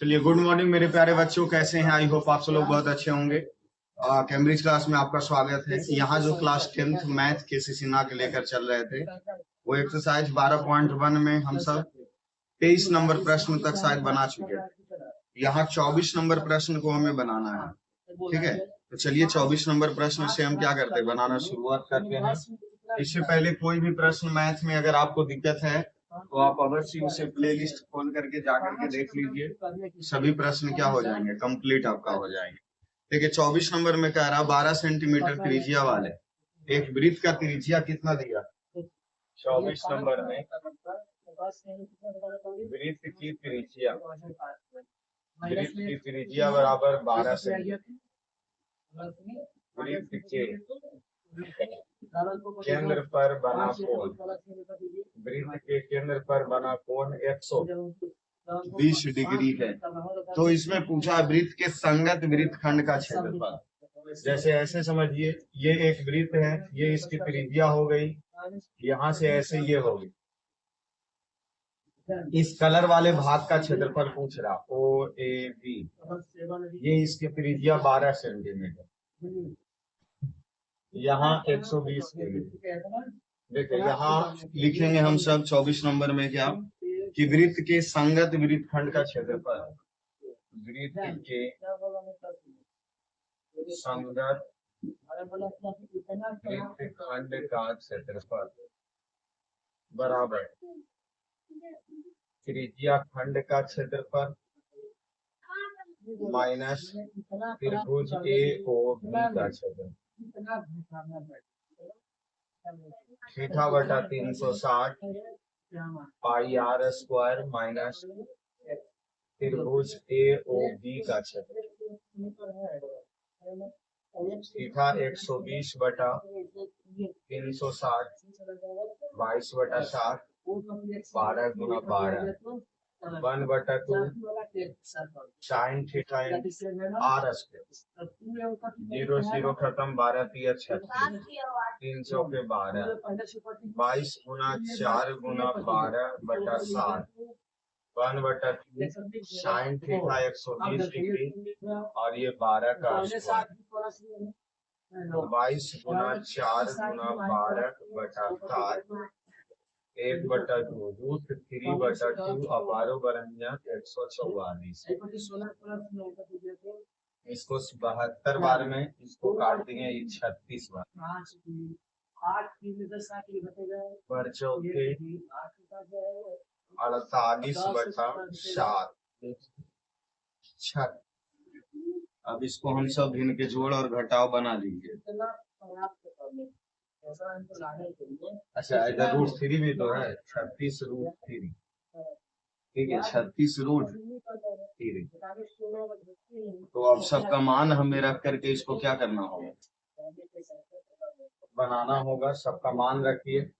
चलिए, good morning मेरे प्यारे बच्चों, कैसे हैं? आई होप आप सब लोग बहुत अच्छे होंगे। कैम्ब्रिज क्लास में आपका स्वागत है। यहाँ जो क्लास 10th मैथ के सिसिना के लेकर चल रहे थे, वो एक्सरसाइज 12.1 में हम सब 23 नंबर प्रश्न तक शायद बना चुके हैं। यहाँ 24 नंबर प्रश्न को हमें बनाना है। ठीक है, तो चलिए 24 नंबर प्रश्न से हम क्या करते हैं, बनाना शुरुआत करते हैं। इससे पहले कोई भी प्रश्न मैथ में अगर आपको दिक्कत है तो आप अवश्य उसे प्लेलिस्ट खोल करके जाकर के देख लीजिए। सभी प्रश्न क्या हो जाएंगे, कंप्लीट आपका हो जाएंगे। देखिए 24 नंबर में कह रहा 12 सेंटीमीटर त्रिज्या वाले एक वृत्त का त्रिज्या कितना दिया। 24 नंबर में वृत्त की त्रिज्या बराबर 12 सेंटीमीटर। वृत्त के केंद्र पर बना कोण, वृत्त के केंद्र पर बना कोण 120 डिग्री है। तो इसमें पूछा वृत्त के संगत वृत्तखंड का क्षेत्रफल। जैसे ऐसे समझिए, ये एक वृत्त है, ये इसकी त्रिज्या हो गई, यहाँ से ऐसे ये हो गई। इस कलर वाले भाग का क्षेत्रफल पूछ रहा, ओ ए बी, ये इसकी त्रिज्या 12 सेंटीमीटर, यहाँ 120 डिग्री। देखिए यहाँ लिखेंगे हम सब 24 नंबर में क्या, कि वृत्त के संगत वृत्तखंड का क्षेत्रफल, वृत्त के संगत वृत्तखंड का क्षेत्रफल बराबर त्रिज्या खंड का क्षेत्रफल माइनस त्रिभुज ए ओ बी का क्षेत्रफल। थीटा बटा 360 पाई आर स्क्वायर माइनस त्रिभुज ए ओ बी का क्षेत्रफल। थीटा 120 बटा 360 22 बटा 7 12 गुना 12 1 बटा 2 साइन थीटा आर स्क्वायर 0 0 खत्म 12 3 36 300 के 12 22 गुना 4 गुना 12 बटा 7 1 बटा 2 साइन थीटा 120 डिग्री और ये 12 का स्क्वायर 22 गुना 4 गुना 12 बटा 7 1 बटा 2 रूट 3 बटा 2 और 12 बरंजा 144। इसको 72 बार में इसको काट देंगे, 36 बार पर चौथे 48 बटा 7। अब इसको हम सब इनके जोड़ और घटाव बना लीजिए। अच्छा, इधर रूट 3 भी तो है, 36 रूट 3। ठीक है, 36 रूट 3। तो अब सबका मान हमें रख करके इसको क्या करना होगा, बनाना होगा। सबका मान रखिए।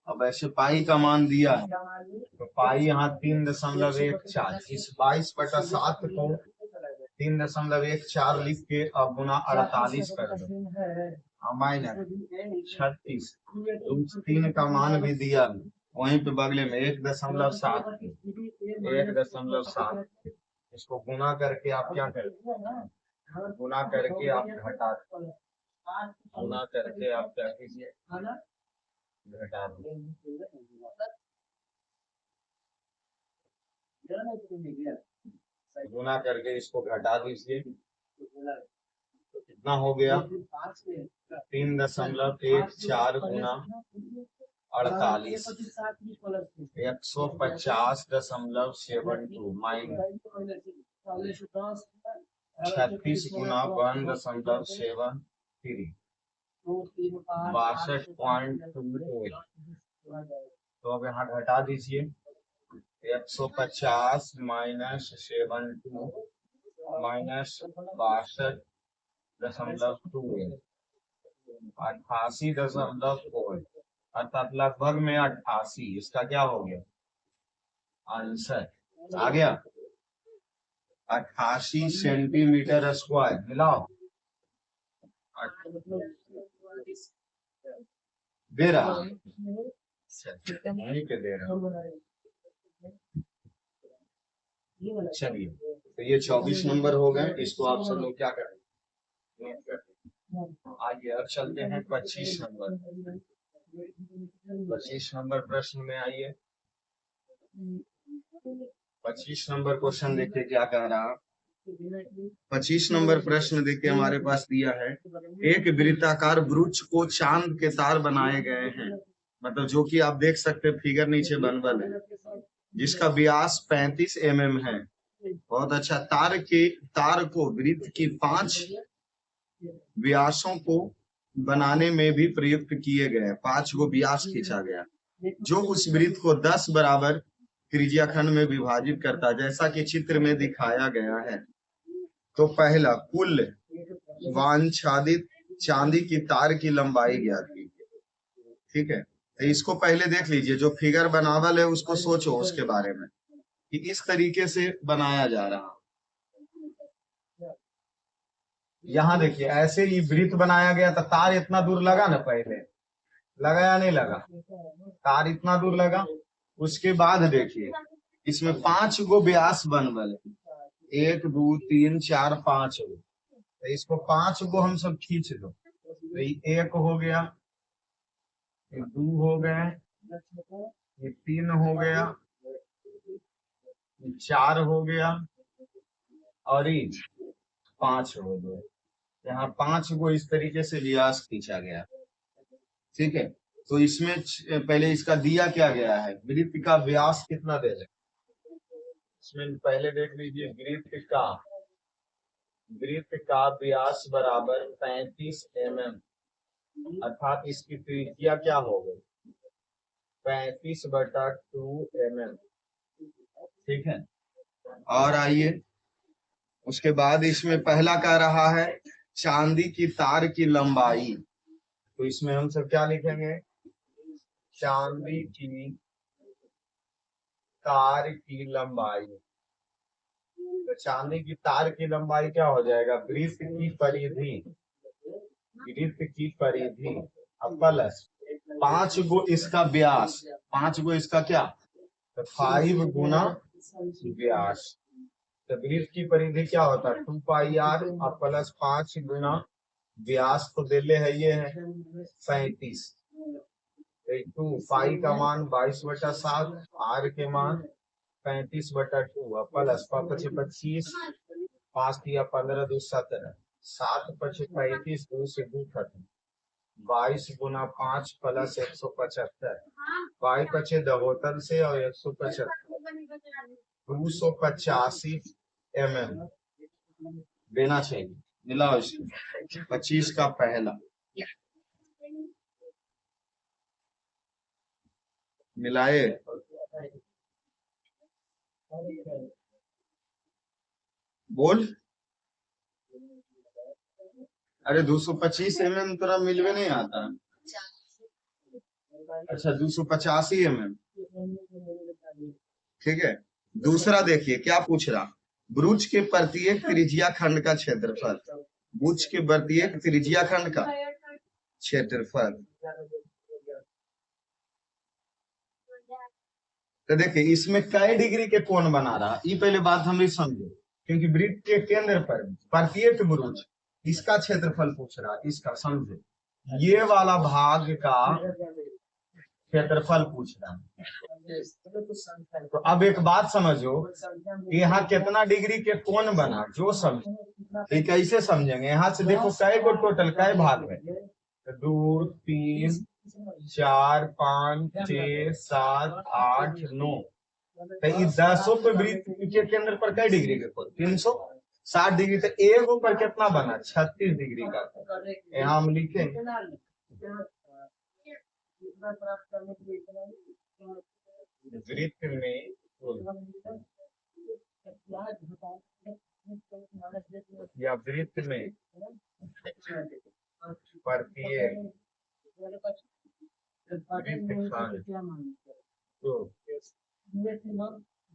अब ऐसे पाई का मान दिया है तो पाई यहाँ 3.14, इस 22 बटा 7 को 3.14 लिख के अब गुना 48 कर दो, माइनस 36 रूट 3 का मान भी दिया, वहीं पे बगले में 1.7 इसको गुना करके आप क्या करें, गुना करके आप घटा, गुना करके आप क्या कीजिए, घटा दो। गुना करके इसको घटा दीजिए, तो कितना हो गया, 3.14 गुना 48 150.72 माइनस 36 गुना 1.73 62.28। तो अब यहाँ घटा दीजिए, 150 माइनस 72 माइनस 62.28 88.4 अर्थात लगभग में 88। इसका क्या हो गया आंसर, आ गया 88 सेंटीमीटर स्क्वायर। मिलाओ, दे रहा नहीं के दे रहा। चलिए, तो ये 24 नंबर हो गए। इसको आप सब लोग क्या करें, आइए अब चलते हैं 25 नंबर। 25 नंबर प्रश्न में आइए। 25 नंबर क्वेश्चन देखिए क्या कह रहा। 25 नंबर प्रश्न देखिए हमारे पास दिया है, एक वृत्ताकार वृक्ष को चांद के तार बनाए गए हैं, मतलब जो कि आप देख सकते हैं फिगर नीचे बनबल है, जिसका व्यास 35 mm है। बहुत अच्छा। तार को वृत्त की 5 व्यासों को बनाने में भी प्रयुक्त किए गए, 5 को व्यास खींचा गया, जो उस वृत्त को 10 बराबर त्रिज्या खंड में विभाजित करता है, जैसा कि चित्र में दिखाया गया है। तो पहला, कुल वांछादित चांदी की तार की लंबाई ज्ञात कीजिए। ठीक है, तो इसको पहले देख लीजिए, जो फिगर बनावल है उसको सोचो उसके बारे में कि इस तरीके से बनाया जा रहा। यहाँ देखिए ऐसे ही वृत्त बनाया गया, तो तार इतना दूर लगा ना, पहले लगा या नहीं लगा, तार इतना दूर लगा। उसके बाद देखिए इसमें 5 गो व्यास बनबल, 1 2 3 4 5 गो, तो इसको 5 गो हम सब खींच दो, तो ये 1 हो गया, ये 2 हो गए, ये 3 हो गया, ये 4 हो गया, और ये 5 हो गया। यहाँ 5 को इस तरीके से व्यास खींचा गया। ठीक है, तो इसमें पहले इसका दिया क्या गया है, वृत्त का व्यास कितना दे रहे, इसमें पहले देख लीजिए, वृत्त का व्यास बराबर 35 mm, अर्थात इसकी त्रिज्या क्या हो गई, 35/2 mm। ठीक है, और आइए उसके बाद इसमें पहला कह रहा है चांदी की तार की लंबाई, तो इसमें हम सब क्या लिखेंगे, चांदी की तार की लंबाई। तो चांदी की तार की लंबाई क्या हो जाएगा, वृत्त की परिधि अब प्लस 5 गो इसका व्यास, 5 गो इसका क्या, तो 5 गुना व्यास। तो वृत्त की परिधि क्या होता है, 2πr और प्लस 5 गुना व्यास को दे ले है, ये है 35। 2 पाई का मान 22/7, आर के मान 35/2, प्लस 25, 5 दिया 15 2 17, 7 × 35, 2 से 2 खत्म, 22 गुना 5 प्लस 175, 22 पचे दहोतन से और 175, 285 mm देना चाहिए। मिलाओ इसको, 25 का पहला मिलाए, बोल, अरे 225 mm तोरा मिलवे नहीं आता, अच्छा 285 mm। ठीक है, दूसरा देखिए क्या पूछ रहा, वृक्ष के प्रत्येक त्रिज्या खंड का क्षेत्रफल, वृक्ष के प्रत्येक त्रिज्या खंड का क्षेत्रफल। तो देखिए इसमें कई डिग्री के कोण बना रहा, ये पहले बात हम समझे, क्योंकि वृत्त के केंद्र पर प्रत्येक वृक्ष, इसका क्षेत्रफल पूछ रहा, इसका समझे, ये वाला भाग का क्षेत्रफल पूछ रहा है। तो अब एक बात समझो, यहाँ कितना डिग्री के कोण बना, जो समझो, तो कैसे समझेंगे, यहाँ से देखो कै को टोटल कै भाग में, 2 3 4 5 6 7 8 9, तो ये 10 पे वृत्त के केंद्र पर कै डिग्री के कोण, 360 डिग्री, तो एक पर कितना बना, 36 डिग्री का। यहाँ हम लिखें वृत्त में या वृत्त में प्रत्येक वृत्त खंड तो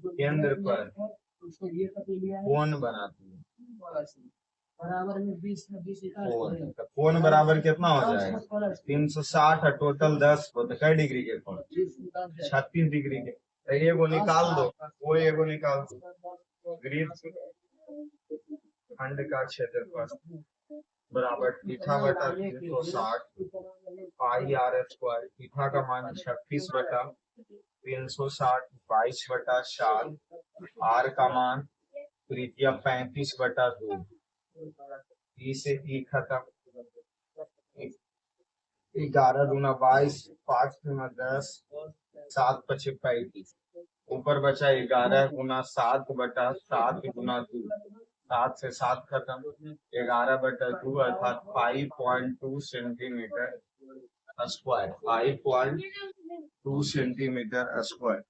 केंद्र पर कोण बनाती है, कोण बराबर कितना हो जाएगा, 360 और टोटल 10 को, तो कै डिग्री के कोण, 36 डिग्री के। तो एगो निकाल दो, वो एगो निकाल दो, वृत्त खंड का क्षेत्रफल बराबर थीटा बटा 360 पाई आर स्क्वायर। थीटा का मान 36 बटा 360 22 बटा 7। आर का मान त्रिज्या 35 बटा 2। ई से ई खत्म। 11 दूना 22, 5 दूना 10, 7 पचे 35। ऊपर बचा 11 गुना 7 बटा 7 गुना 2। 7 से 7 खत्म। 11 बटा 2 अर्थात 5.2 सेंटीमीटर स्क्वायर। 5.2 centimetre square.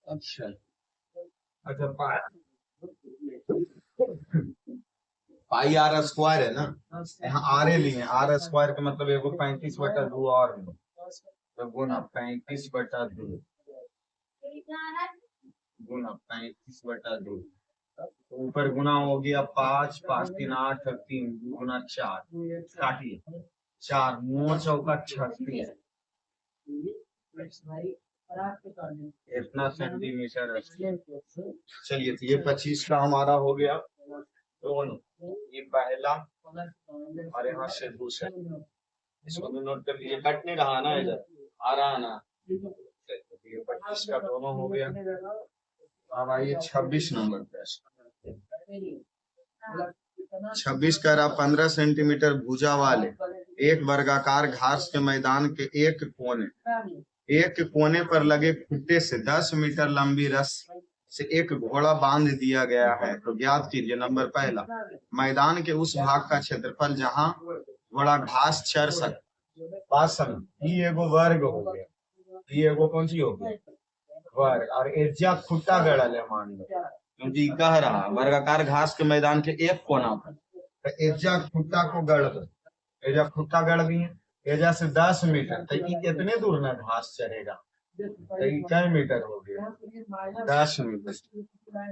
अच्छा पाई आर स्क्वायर है ना, यहाँ आर ए लिए। आर स्क्वायर का मतलब एगो 35 बटा 2 और तो गुना 35 बटा 2 गुना 35 बटा 2। ऊपर गुना हो गया 5, 5 3 8 3 गुना 4 काटिए 4 9 चौका 36 इतना सेंटीमीटर। चलिए तो ये 25 का हमारा हो गया दोनों। ये पहला और यहाँ से दूसरा। इसको भी नोट कर लीजिए। कट नहीं रहा ना, इधर आ रहा ना। ये 25 का दोनों हो गया। अब आइए 26 नंबर प्रश्न। 26 का रहा 15 सेंटीमीटर भुजा वाले एक वर्गाकार घास के मैदान के एक कोने पर लगे खूंटे से 10 मीटर लंबी रस्सी से एक घोड़ा बांध दिया गया है। तो ज्ञात कीजिए। नंबर पहला, मैदान के उस भाग का क्षेत्रफल जहां घोड़ा घास चर सकता। बात समझ, ये एगो वर्ग हो गया, ये एगो कौन सी हो गया वर्ग। और एजा खुट्टा गड़ल है मान लो, क्योंकि कह रहा वर्गाकार घास के मैदान के एक कोना पर, तो एजा खुट्टा को गड़ दो। एजा खुट्टा गड़ दिए, एजा से 10 मीटर, तो ये कितने दूर में घास चढ़ेगा। तो ये क्या मीटर हो गया 10 मीटर।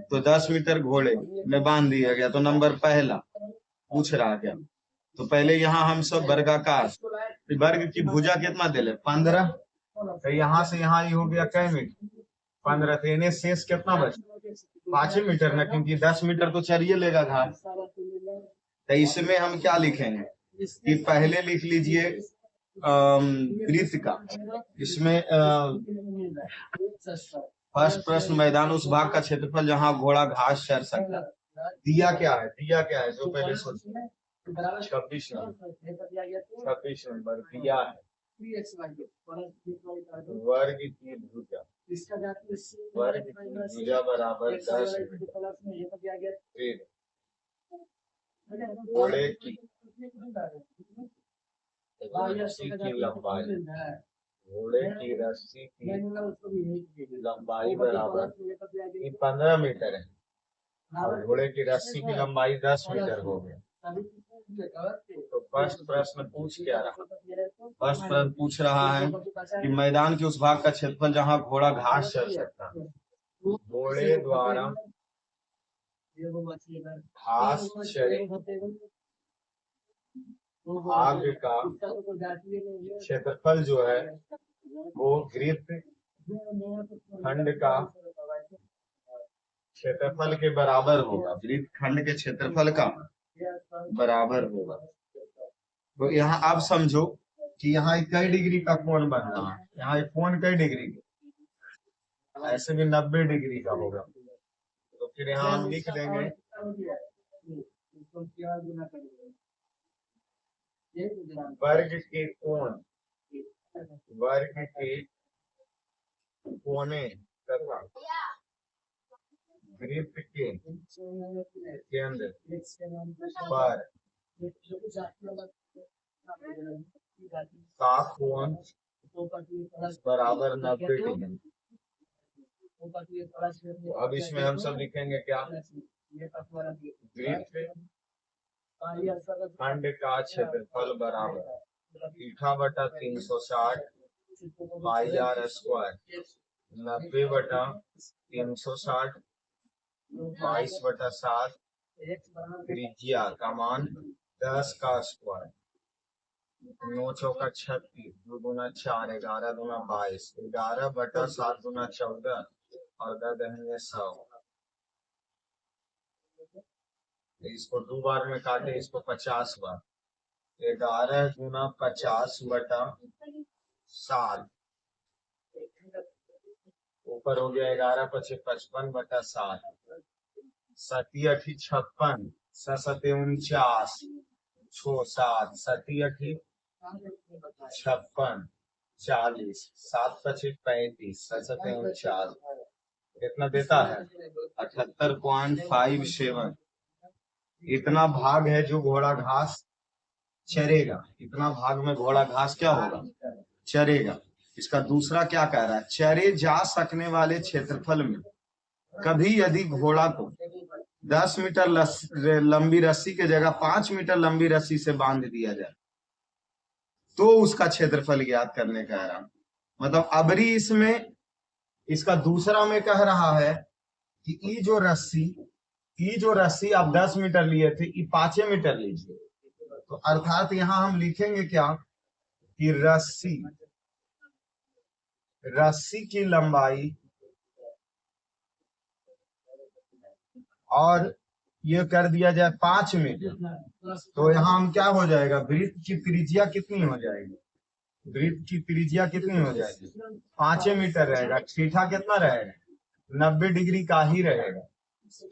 तो 10 मीटर घोड़े में बांध दिया गया। तो नंबर पहला पूछ रहा क्या, तो पहले यहाँ हम सब वर्गाकार वर्ग की भुजा कितना दे ले 15। तो यहाँ से यहाँ ये हो गया कै मीटर 15। तो इन्हें शेष कितना बचा 5 मीटर ना, क्योंकि 10 मीटर तो चलिए लेगा घास। तो इसमें हम क्या लिखेंगे कि पहले लिख लीजिए वृत्त का। इसमें फर्स्ट प्रश्न, मैदान उस भाग का क्षेत्रफल जहां घोड़ा घास चर सकता। दिया क्या है, दिया क्या है जो पहले सोचिए। 26 नंबर दिया है वर्ग की भुजा। वर्ग की भुजा बराबर 10 घोड़े की रस्सी की लंबाई, घोड़े की रस्सी की लंबाई बराबर 15 मीटर है और घोड़े की रस्सी की लंबाई 10 मीटर हो गया। तो फर्स्ट प्रश्न पूछ क्या रहा, फर्स्ट प्रश्न पूछ रहा है कि मैदान के उस भाग का क्षेत्रफल जहां घोड़ा घास चर सकता है। घोड़े द्वारा घास चरे भाग का क्षेत्रफल जो है वो वृत्त खंड का क्षेत्रफल के बराबर होगा। वृत्त खंड के क्षेत्रफल का बराबर होगा। तो यहाँ आप समझो कि यहाँ कई डिग्री का कोण बन रहा है। यहाँ एक कोण कई डिग्री का, ऐसे भी 90 डिग्री का होगा। तो फिर यहाँ हम लिख देंगे वर्ग के कोण, वर्ग के कोने तथा वृत्त के केंद्र पर का कोण बराबर 90 डिग्री। अब इसमें हम सब लिखेंगे क्या, वृत्त खंड का क्षेत्रफल बराबर थीटा बटा 360 पाई आर स्क्वायर 90 बटा 360 22 बटा 7 त्रिज्या का मान 10 का स्क्वायर 9 चौका 36, 2 दूना 4, 11 दूना 22, 11 बटा 7 दूना 14 और 10 देंगे 100। इसको 2 बार में काटे, इसको 50 बार। 11 गुना 50 बटा 7, ऊपर हो गया 11 पचे 55 बटा 7, 7 अठी 56, 7 49, 6 7, 7 अठी 56, 40, 7 पचे 35, 7 49, कितना देता है 78.57। इतना भाग है जो घोड़ा घास चरेगा, इतना भाग में घोड़ा घास क्या होगा, चरेगा। इसका दूसरा क्या कह रहा है, चरे जा सकने वाले क्षेत्रफल में कभी यदि घोड़ा को 10 मीटर लंबी रस्सी के जगह 5 मीटर लंबी रस्सी से बांध दिया जाए तो उसका क्षेत्रफल ज्ञात करने कह रहा। मतलब अबरी इसमें इसका दूसरा में कह रहा है कि ये जो रस्सी आप 10 मीटर लिए थे, ये 5 मीटर लीजिए। तो अर्थात यहां हम लिखेंगे क्या कि रस्सी की लंबाई और ये कर दिया जाए 5 मीटर, तो यहाँ हम क्या हो जाएगा, वृत्त की त्रिज्या कितनी हो जाएगी, वृत्त की त्रिज्या कितनी हो जाएगी 5 मीटर रहेगा। थीटा कितना रहेगा 90 डिग्री का ही रहेगा।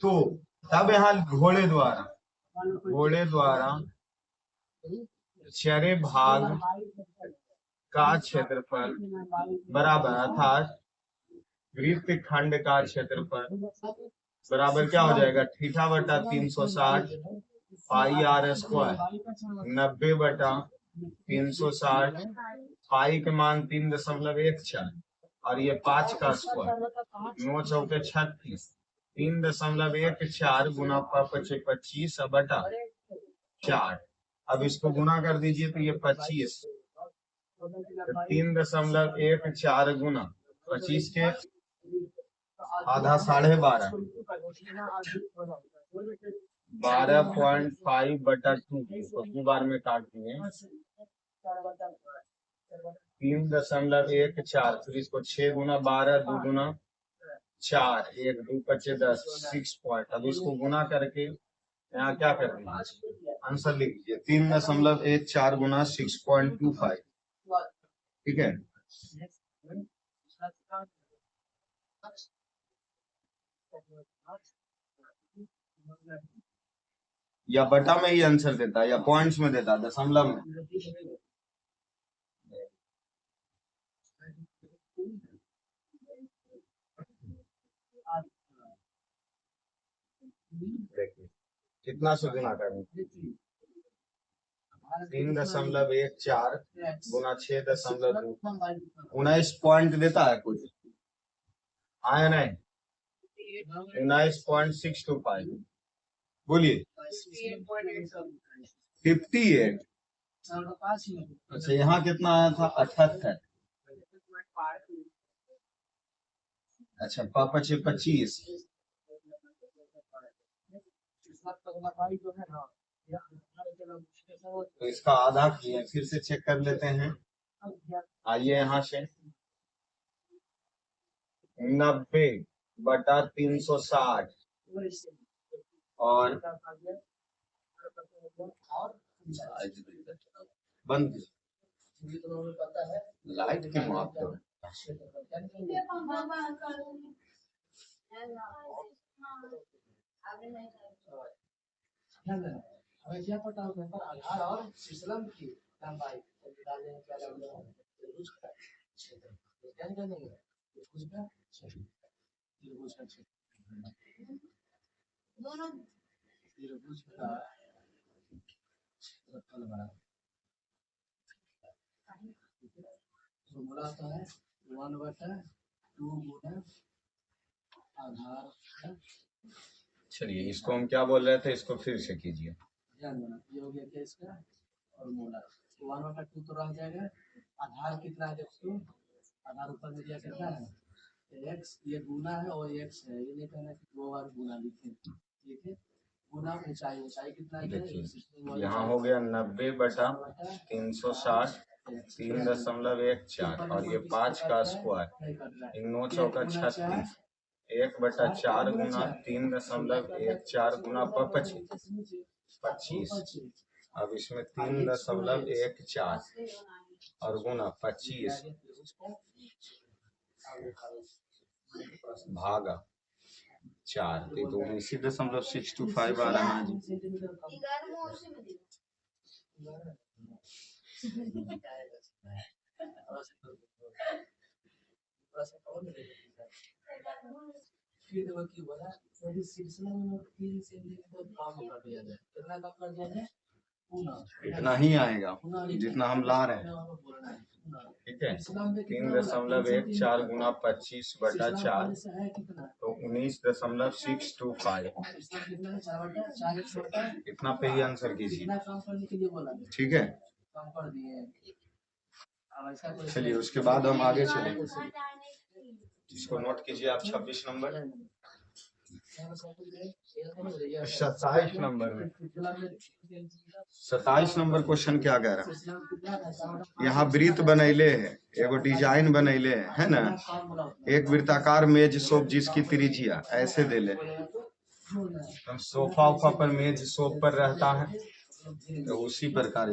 तो तब यहाँ घोड़े द्वारा चरे भाग का क्षेत्रफल बराबर, अर्थात वृत्त खंड का क्षेत्रफल बराबर क्या हो जाएगा, थीटा बटा 360 पाई आर स्क्वायर, 90 बटा 360, पाई के मान 3.14 और ये 5 का स्क्वायर, 9 चौके 36, 3.14 गुना 25 बटा 4। अब इसको गुना कर दीजिए तो ये 25, 3.14 गुना 25 के आधा 12.5, 12.5 बटा 2, इसको 2 बार में काट दिए 3.14, फिर इसको 6 गुना 12, 2 गुना 4, 1 2 पचे 10, 6 पॉइंट। अब इसको गुना करके यहाँ क्या करना है, आंसर लिख लीजिए 3.14 गुना 6.25, ठीक है। या बटा में ही आंसर देता या पॉइंट्स में देता, दशमलव में। देखिए कितना से गुना करें, 3.14 गुना 6.2, 19 पॉइंट देता है कुछ, आया नहीं 19.625, बोलिए 58। अच्छा यहाँ कितना आया था 78। अच्छा 25, तो इसका आधा किए, फिर से चेक कर लेते हैं। आइए यहाँ से 90 बटा 360 और बंद लाइट के माप दो। क्या पता होगा पर आधार और फिसलन की लंबाई डालने का दोनों बोला है 1/2 गुना आधार। चलिए इसको हम क्या बोल रहे थे, इसको फिर से कीजिए। ये हो गया क्या इसका और मोला 1/2 तो रह जाएगा। आधार कितना है देखो, आधार ऊपर में दिया कितना है x, ये गुना है और x है, ये नहीं कहना कि 2 बार गुना लिखे, ठीक है देखिए यहाँ हो गया 90/360 3.14 और ये 5 का स्क्वायर 9 चौका 36 1/4 गुना 3.14 गुना 25 अब इसमें 3.14 और गुना 25 भागा 4 तो 19.625 आ रहा है जी। इतना ही आएगा जितना हम ला रहे हैं, ठीक है। 3.14 गुना 25/4 तो 19.625 इतना पे ही आंसर कीजिए, ठीक है। चलिए उसके बाद हम आगे चलेंगे, इसको नोट कीजिए आप 26 नंबर। 27 नंबर में 27 नंबर क्वेश्चन क्या कह रहा है, यहाँ वृत्त बनैले है, एगो डिजाइन बनैले है ना, एक वृत्ताकार मेज सोप जिसकी त्रिज्या ऐसे दे ले, हम सोफा उफा पर मेज सोप पर रहता है तो उसी प्रकार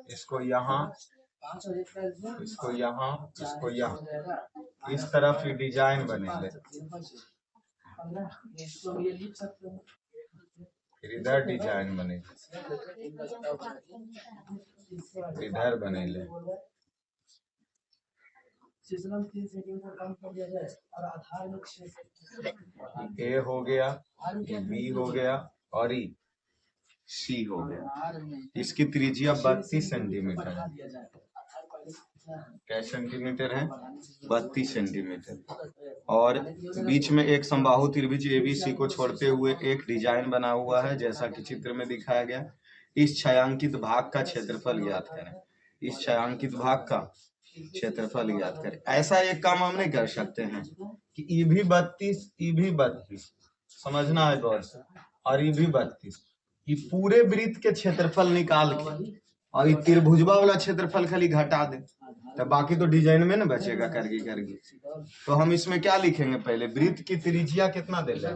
इसको यहाँ इसको यहाँ इस तरफ डिजाइन बनेले, फिर इधर डिजाइन बने, इधर बनेले, ए हो गया, बी हो गया और ई सी हो गया। इसकी त्रिज्या 32 सेंटीमीटर है। क्या सेंटीमीटर है? 32 सेंटीमीटर। और बीच में एक समबाहु त्रिभुज एबीसी को छोड़ते हुए एक डिजाइन बना हुआ है जैसा कि चित्र में दिखाया गया। इस छायांकित भाग का क्षेत्रफल ज्ञात करें। इस छायांकित भाग का क्षेत्रफल ज्ञात करें। ऐसा एक काम हम नहीं कर सकते हैं कि ई भी 32 समझना है गौर से, और ई भी 32, ये पूरे वृत्त के क्षेत्रफल निकाल के और ये त्रिभुजवा वाला क्षेत्रफल खाली घटा दे, तो बाकी तो डिजाइन में ना बचेगा करके। तो हम इसमें क्या लिखेंगे, पहले वृत्त की त्रिज्या कितना दे ले,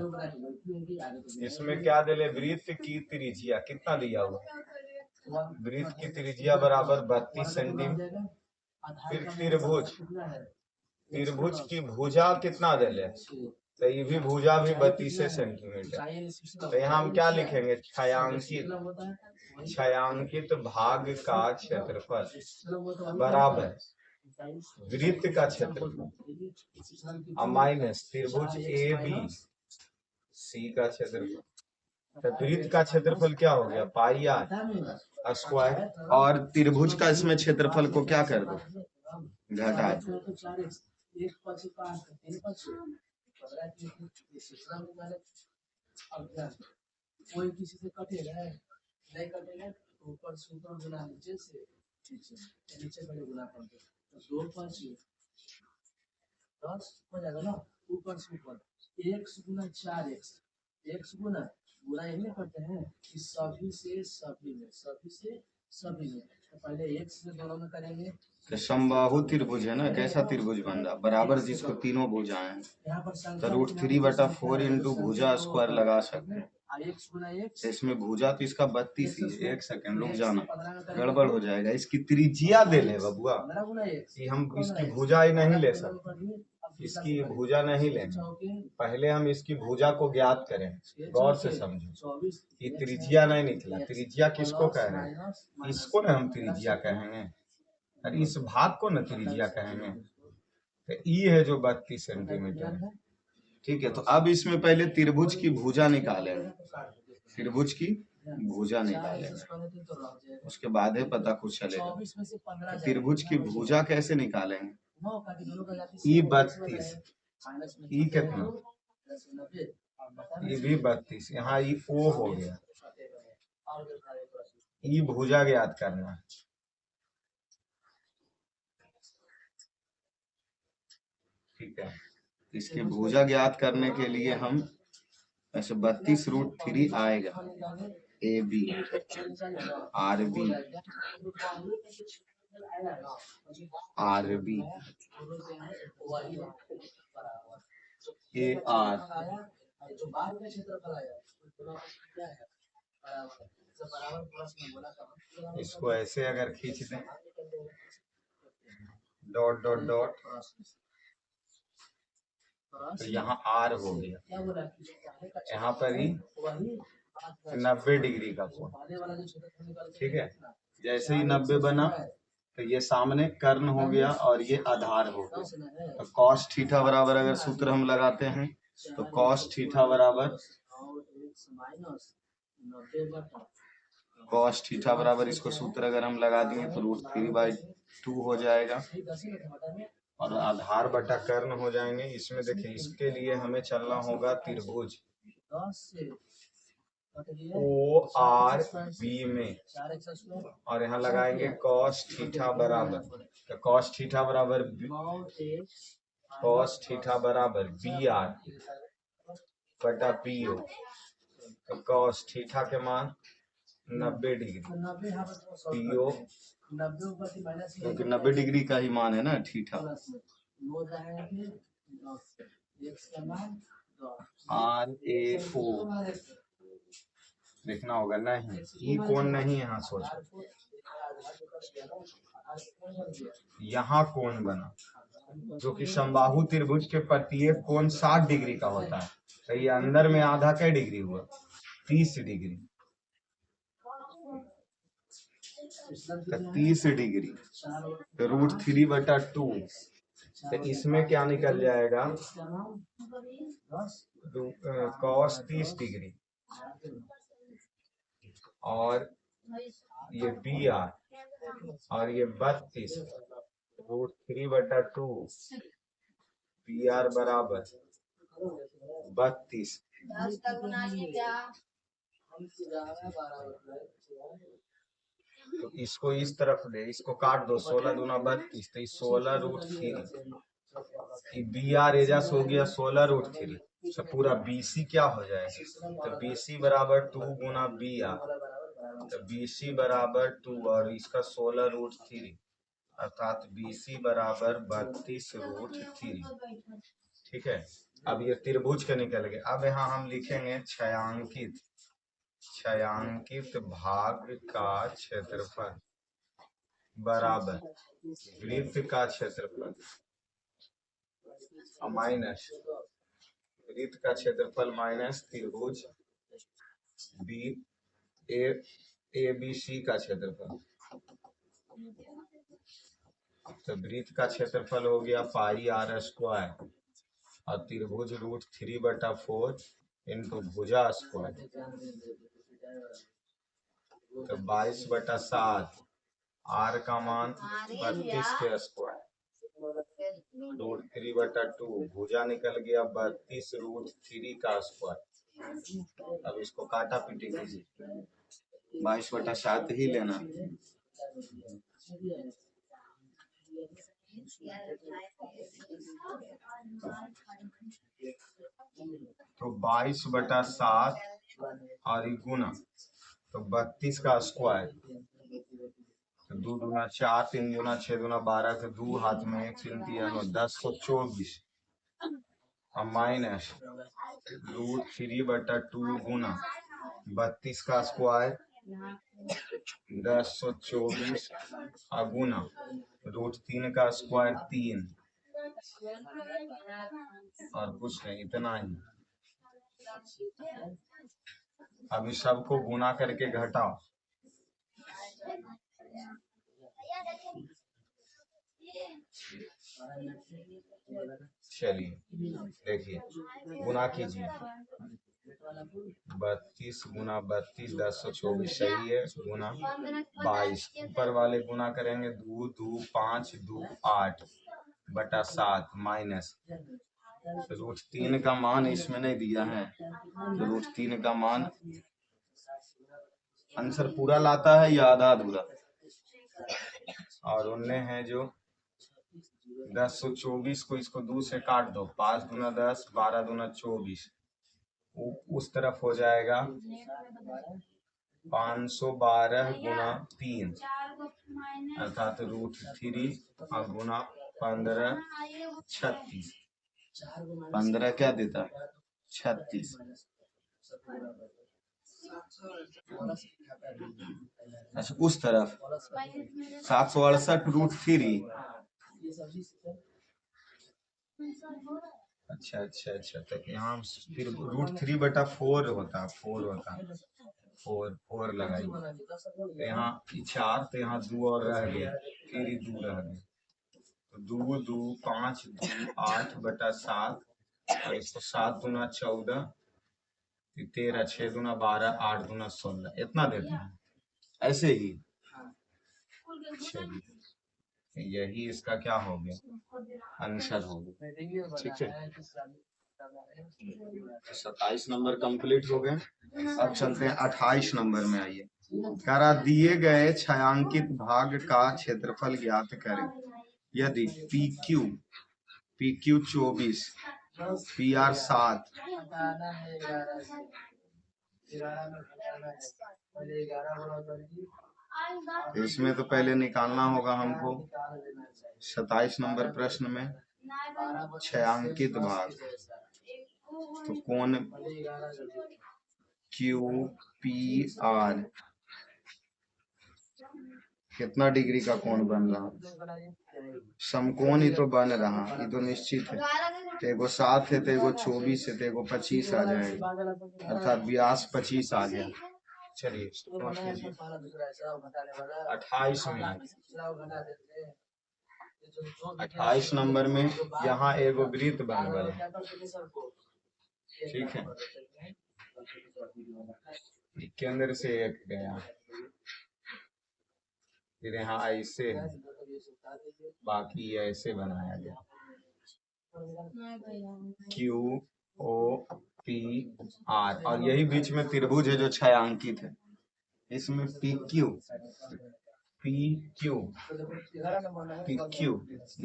इसमें क्या दे ले, वृत्त की त्रिज्या कितना दिया हुआ, वृत्त की त्रिज्या बराबर 32 सेंटीमीटर। फिर त्रिभुज की भुजा कितना दे ले, तो ये भी भुजा भी 32 सेंटीमीटर। तो यहाँ हम क्या लिखेंगे, छायांकित भाग का क्षेत्रफल बराबर वृत्त का क्षेत्रफल माइनस त्रिभुज ए बी सी का क्षेत्रफल। तो वृत्त का क्षेत्रफल क्या हो गया, पाई आर स्क्वायर, और त्रिभुज का इसमें क्षेत्रफल को क्या कर दो, घटा दो। कोई किसी से कटेगा नहीं कटेगा, ऊपर से ऊपर गुना नीचे से नीचे पहले गुना कर दो, तो 2 5 10 हो जाएगा ना, ऊपर से ऊपर x गुना 4x, x गुना गुना यही करते हैं कि सभी से सभी में तो पहले x से दोनों में करेंगे। तो समबाहु त्रिभुज है ना, कैसा त्रिभुज बन रहा बराबर जिसको तीनों भुजा हैं, तो √3/4 इंटू भुजा स्क्वायर लगा सकते हैं। इसमें भुजा तो इसका 32 ही है। एक सेकंड रुक जाना, गड़बड़ हो जाएगा। इसकी त्रिज्या दे ले बबुआ, कि हम इसकी भुजा ही नहीं ले सकते, इसकी भुजा नहीं लेंगे, पहले हम इसकी भुजा को ज्ञात करें। गौर से समझो, ये त्रिज्या नहीं निकला, त्रिज्या किसको कह रहे हैं, इसको ना हम त्रिज्या कहेंगे, अरे इस भाग को ना त्रिज्या कहेंगे। तो ई है जो 32 सेंटीमीटर है, ठीक है। तो अब इसमें पहले त्रिभुज की भुजा निकालेंगे, त्रिभुज की भुजा निकालेंगे, उसके बाद है पता कुछ चलेगा। त्रिभुज की भुजा कैसे निकालेंगे, ई 32, ई कितना, ई भी 32, यहाँ ई ओ हो गया, ई भुजा ज्ञात करना है। ठीक है, इसके भुजा ज्ञात करने के लिए हम ऐसे 32√3 आएगा। AB RB RB AR, इसको ऐसे अगर खींच दें डॉट डॉट डॉट, तो यहाँ R हो गया। यहाँ पर ही 90 डिग्री का कोण, ठीक है। जैसे ही 90 बना तो ये सामने कर्ण हो गया और ये आधार हो गया। तो कॉस थीटा बराबर अगर सूत्र हम लगाते हैं तो कॉस थीटा बराबर इसको सूत्र अगर हम लगा दिए तो √3/2 हो जाएगा और आधार बटा कर्ण हो जाएंगे। इसमें देखिए इसके लिए हमें चलना होगा त्रिभुज ORB में और यहाँ लगाएंगे कॉस थीटा बराबर, तो कॉस थीटा बराबर BR बटा PO, तो कॉस थीटा के मान 90 डिग्री, PO क्योंकि 90 डिग्री का ही मान है ना थीटा। RAO देखना होगा, नहीं ये कोण नहीं यहाँ सोचो, यहाँ कोण बना जो कि समबाहु त्रिभुज के प्रत्येक कोण 60 डिग्री का होता है। तो ये अंदर में आधा क्या डिग्री हुआ, 30 डिग्री। तो 30 डिग्री तो √3/2, तो इसमें क्या निकल जाएगा, कॉस 30 डिग्री और ये BR और ये 32 √3/2 BR बराबर 32। तो इसको इस तरफ ले, इसको काट दो, 16 दूना 32, तो 16√3 BR एजास हो गया 16√3। तो पूरा BC क्या हो जाएगा, तो BC बराबर 2 गुना BR, तो BC बराबर 2 और इसका 16√3 अर्थात BC बराबर 32√3, ठीक है। अब ये त्रिभुज के निकल गए। अब यहाँ हम लिखेंगे छायांकित भाग का क्षेत्रफल बराबर वृत्त का क्षेत्रफल माइनस वृत्त का क्षेत्रफल माइनस त्रिभुज ABC का क्षेत्रफल। तो वृत्त का क्षेत्रफल हो गया πr² और त्रिभुज √3/4 इंटू भुजा स्क्वायर, तो 22/7 R का मान 32 के स्क्वायर √3/2 भुजा निकल गया 32 √3 का स्क्वायर। अब इसको काटा पीटी कीजिए, 22/7 ही लेना। तो 22/7 और गुना, तो 32 का स्क्वायर, तो 2 दूना 4, 3 दूना 6 दूना 12 के 2 हाथ में 1 3 3 10 को 24 और माइनस √3/2 गुना 32 का स्क्वायर 1024 और गुना √3 का स्क्वायर 3 और कुछ नहीं, इतना ही। अब इस सबको गुना करके घटाओ, चलिए देखिए गुना कीजिए, 32 गुना 32 1024 सही है, गुना 22 ऊपर वाले गुना करेंगे 2 2 5 2 8/7 माइनस √3 का मान इसमें नहीं दिया है, तो √3 का मान आंसर पूरा लाता है या आधा अधूरा, और उनने है जो 1024 को इसको 2 से काट दो, 5 दूना 10 12 दूना 24 उस तरफ हो जाएगा 512 गुना 3 अर्थात √3 और गुना 15 36। 15 क्या देता है 36। अच्छा उस तरफ 768 √3। अच्छा अच्छा अच्छा, तो यहाँ फिर √3/4 होता है, 4 होता है, 4 लगाइए। तो यहाँ 4, तो यहाँ 2 और रह गया, फिर 2 रह गया, तो 2 2 5 2 8/7 और इसको 7 गुना 14, 13 6 गुना 12 8 गुना 16, इतना देता है। ऐसे ही चलिए, यही इसका क्या हो गया आंसर हो गया। ठीक है, 27 नंबर कंप्लीट हो गए। अब चलते हैं 28 नंबर में। आइए, करा दिए गए छायांकित भाग का क्षेत्रफल ज्ञात करें। यदि PQ 24, PR 7, इसमें तो पहले निकालना होगा हमको 27 नंबर प्रश्न में छायांकित भाग। तो कोण QPR कितना डिग्री का कोण बन रहा? समकोण ही तो बन रहा, ये तो निश्चित है। तो एगो 7 है, तो एगो 24 है, तो एगो 25 आ जाएगा, अर्थात व्यास 25 आ गया। चलिए 28 में, 28 नंबर में यहाँ एगो वृत्त बन गया। ठीक है, केंद्र से एक गया, फिर यहाँ ऐसे, बाकी ऐसे बनाया गया। QOPR, और यही बीच में त्रिभुज है जो छायांकित है। इसमें PQ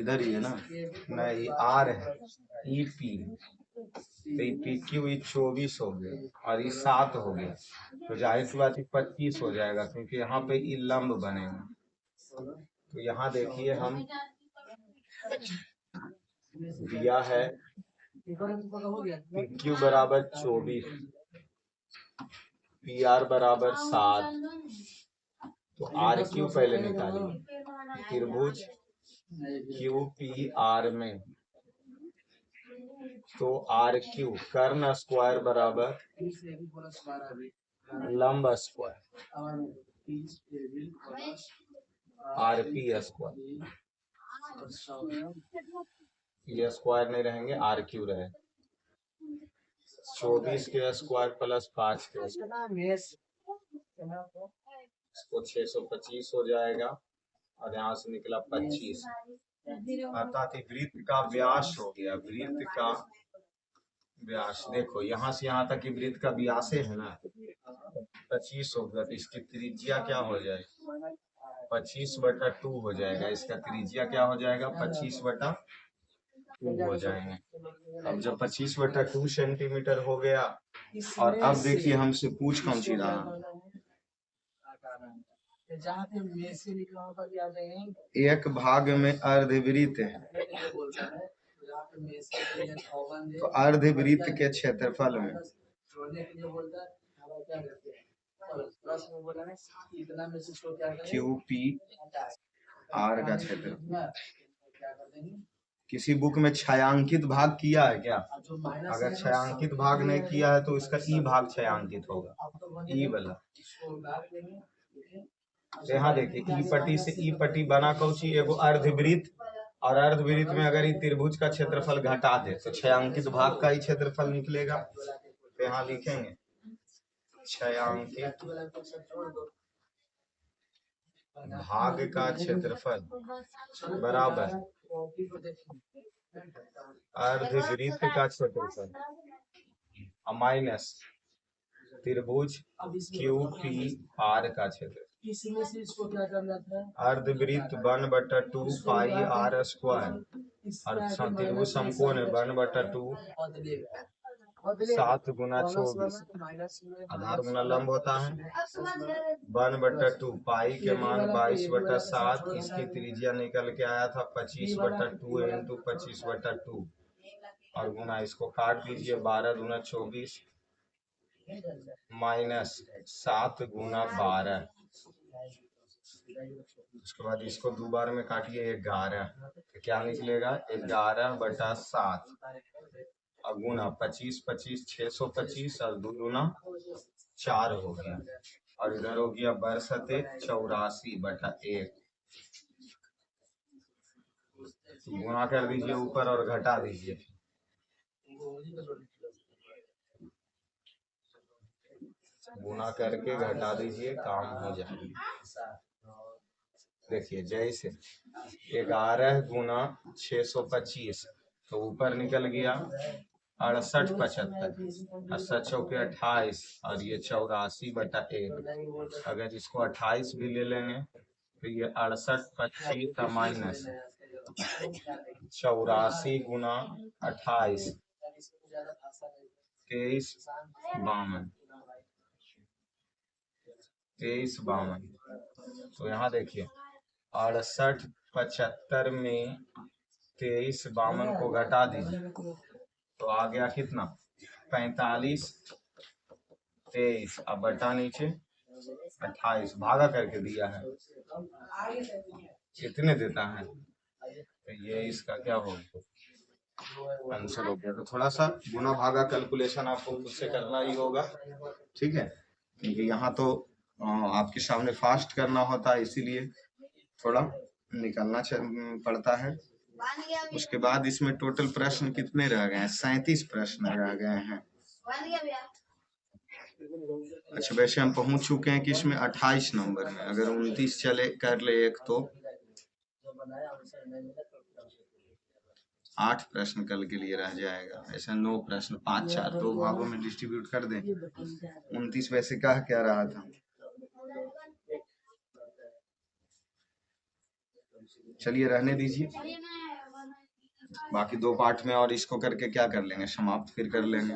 इधर ही है ना, नहीं R है, EP, तो PQ 24 हो गया और ये 7 हो गया, तो जाहिर सी बात 25 हो जाएगा, क्योंकि यहाँ पे ये लंब बनेगा। तो यहाँ देखिए हम दिया है PQ बराबर 24, PR बराबर 7, तो RQ पहले निकालिए। त्रिभुज QPR में तो RQ कर्ण स्क्वायर बराबर लंब स्क्वायर RP स्क्वायर, ये स्क्वायर नहीं रहेंगे, RQ रहे। 24 के स्क्वायर प्लस 5 के स्क्वायर, इसको 625 हो जाएगा, और यहाँ से निकला 25, अर्थात वृत्त का व्यास हो गया। वृत्त का व्यास देखो, यहाँ से यहाँ तक की वृत्त का व्यास है ना, 25 हो गया, तो इसकी त्रिज्या क्या हो जाएगी 25/2 हो जाएगा। इसका त्रिज्या क्या हो जाएगा 25/2 हो जाएगा। अब जब 25/2 सेंटीमीटर हो गया, और अब देखिए हमसे पूछ कौन सी रहा, एक भाग में अर्धवृत्त है, तो अर्धवृत्त के क्षेत्रफल में QPR का क्षेत्रफल। किसी बुक में छायांकित भाग किया है क्या? अगर छायांकित भाग नहीं किया है तो इसका ई भाग छायांकित होगा, ई वाला। यहाँ देखिए ई पट्टी से ई पट्टी बना कौची एगो अर्धवृत्त, और अर्धवृत्त में अगर ये त्रिभुज का क्षेत्रफल घटा दे तो छायांकित भाग का ही क्षेत्रफल निकलेगा। तो यहाँ लिखेंगे छायांकित भाग का क्षेत्रफल बराबर अर्धवृत्त का क्षेत्रफल माइनस त्रिभुज QPR का क्षेत्रफल। अर्धवृत्त 1/2 पाई R स्क्वायर, और त्रिभुज समकोण 1/2 7 गुना 24, आधार गुना लंब होता है 1/2, पाई के मान 22/7, इसकी त्रिज्या निकल के आया था 25/2 इंटू 25/2 और गुना इसको काट दीजिए 12 दूना 24 माइनस 7 गुना 12, उसके बाद इसको दो बार में काटिए 11, तो क्या निकलेगा 11/7 और गुना 25 25 625 और 2 दूना 4 हो गया और इधर हो गया बरसते 84/1, गुणा कर दीजिए ऊपर और घटा दीजिए, गुणा करके घटा दीजिए काम हो जाएगा। देखिए जैसे 11 गुना 625 तो ऊपर निकल गया 68 75, 68 चौके 28 और ये 84/1, अगर इसको 28 भी ले लेंगे तो ये 68 25 का माइनस 84 गुना 28 23 52, 23 52, तो यहाँ देखिए 68 75 में 23 52 को घटा दीजिए तो आ गया कितना 45 23, अब बटा नीचे 28 भागा करके दिया है कितने देता है, तो ये इसका क्या होगा आंसर हो गया। तो थोड़ा सा गुना भागा कैलकुलेशन आपको खुद से करना ही होगा, ठीक है, क्योंकि यहाँ तो आपके सामने फास्ट करना होता है इसीलिए थोड़ा निकलना पड़ता है। उसके बाद इसमें टोटल प्रश्न कितने रह गए हैं 37 प्रश्न रह गए हैं। अच्छा वैसे हम पहुंच चुके हैं कि इसमें 28 नंबर में, अगर 29 चले कर ले एक तो 8 प्रश्न कल के लिए रह जाएगा, ऐसा 9 प्रश्न 5 4 2 भागों में डिस्ट्रीब्यूट कर दें। 29 वैसे कह क्या रहा था, चलिए रहने दीजिए, बाकी 2 पार्ट में और इसको करके क्या कर लेंगे समाप्त फिर कर लेंगे।